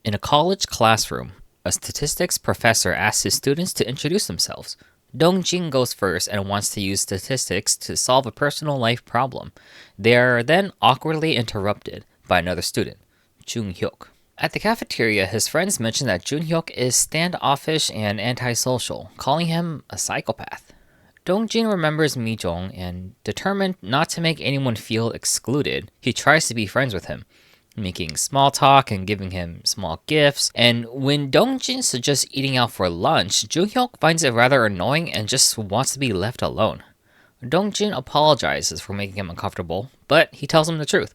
In a college classroom, a statistics professor asks his students to introduce themselves. Dong-Jin goes first and wants to use statistics to solve a personal life problem. They are then awkwardly interrupted by another student, Jung-hyuk. At the cafeteria, his friends mention that Jung-hyuk is standoffish and antisocial, calling him a psychopath. Dong-Jin remembers Mi-Jung and, determined not to make anyone feel excluded, he tries to be friends with him, making small talk and giving him small gifts. And when Dong-Jin suggests eating out for lunch, Jung-hyuk finds it rather annoying and just wants to be left alone. Dong-Jin apologizes for making him uncomfortable, but he tells him the truth,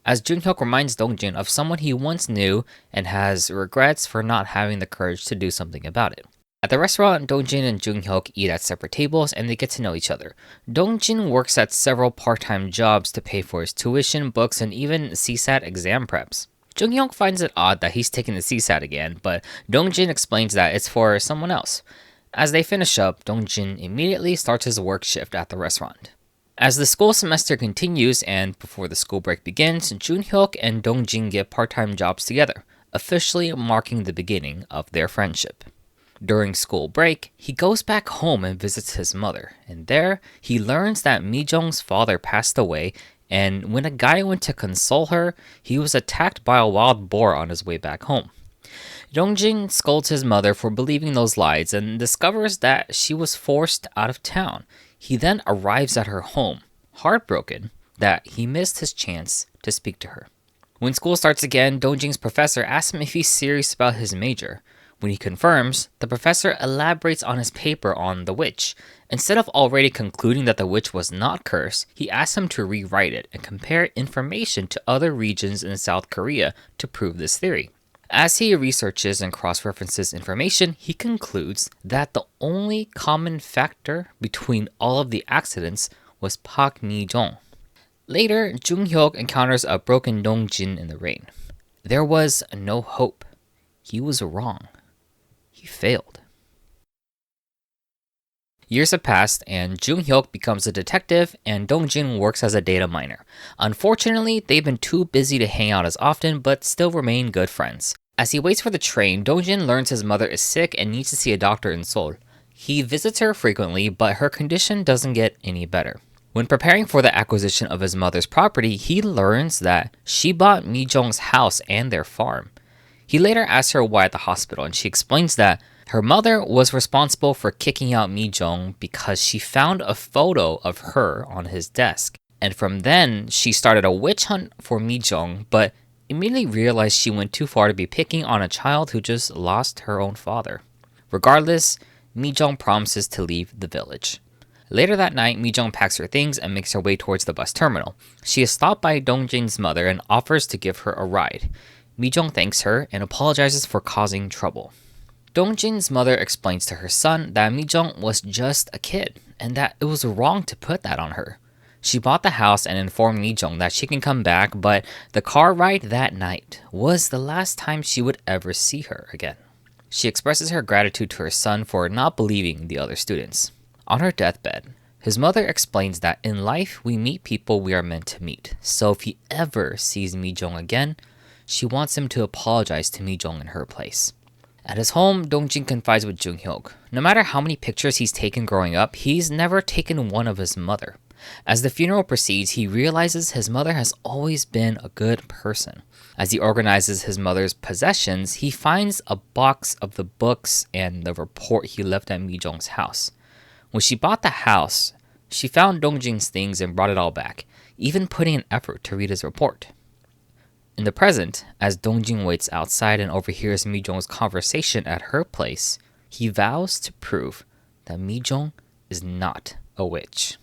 as Jung-hyuk reminds Dong-Jin of someone he once knew and has regrets for not having the courage to do something about it. At the restaurant, Dong-Jin and Jung-hyuk eat at separate tables and they get to know each other. Dong-Jin works at several part-time jobs to pay for his tuition, books, and even CSAT exam preps. Jung-hyuk finds it odd that he's taking the CSAT again, but Dong-Jin explains that it's for someone else. As they finish up, Dong-Jin immediately starts his work shift at the restaurant. As the school semester continues and before the school break begins, Jung-hyuk and Dong-Jin get part-time jobs together, officially marking the beginning of their friendship. During school break, he goes back home and visits his mother, and there, he learns that Mi-Jung's father passed away, and when a guy went to console her, he was attacked by a wild boar on his way back home. Dong-Jin scolds his mother for believing those lies and discovers that she was forced out of town. He then arrives at her home, heartbroken that he missed his chance to speak to her. When school starts again, Dong-Jin's professor asks him if he's serious about his major. When he confirms, the professor elaborates on his paper on the witch. Instead of already concluding that the witch was not cursed, he asks him to rewrite it and compare information to other regions in South Korea to prove this theory. As he researches and cross-references information, he concludes that the only common factor between all of the accidents was Park Mi-Jung. Later, Jung-hyuk encounters a broken Dong-Jin in the rain. There was no hope. He was wrong. He failed. Years have passed, and Jung-hyuk becomes a detective, and Dong-Jin works as a data miner. Unfortunately, they've been too busy to hang out as often, but still remain good friends. As he waits for the train, Dong-Jin learns his mother is sick and needs to see a doctor in Seoul. He visits her frequently, but her condition doesn't get any better. When preparing for the acquisition of his mother's property, he learns that she bought Mi-Jung's house and their farm. He later asks her why at the hospital, and she explains that her mother was responsible for kicking out Mi-Jung because she found a photo of her on his desk. And from then, she started a witch hunt for Mi-Jung, but immediately realized she went too far to be picking on a child who just lost her own father. Regardless, Mi-Jung promises to leave the village. Later that night, Mi-Jung packs her things and makes her way towards the bus terminal. She is stopped by Dong-Jin's mother and offers to give her a ride. Mi-Jung thanks her and apologizes for causing trouble. Dong-Jin's mother explains to her son that Mi-Jung was just a kid and that it was wrong to put that on her. She bought the house and informed Mi-Jung that she can come back, but the car ride that night was the last time she would ever see her again. She expresses her gratitude to her son for not believing the other students. On her deathbed, his mother explains that in life we meet people we are meant to meet, so if he ever sees Mi-Jung again, she wants him to apologize to Mi-Jung in her place. At his home, Dong-Jin confides with Jung-hyuk. No matter how many pictures he's taken growing up, he's never taken one of his mother. As the funeral proceeds, he realizes his mother has always been a good person. As he organizes his mother's possessions, he finds a box of the books and the report he left at Mi-Jung's house. When she bought the house, she found Dong-Jin's things and brought it all back, even putting an effort to read his report. In the present, as Dong-Jin waits outside and overhears Mi-Jung's conversation at her place, he vows to prove that Mi-Jung is not a witch.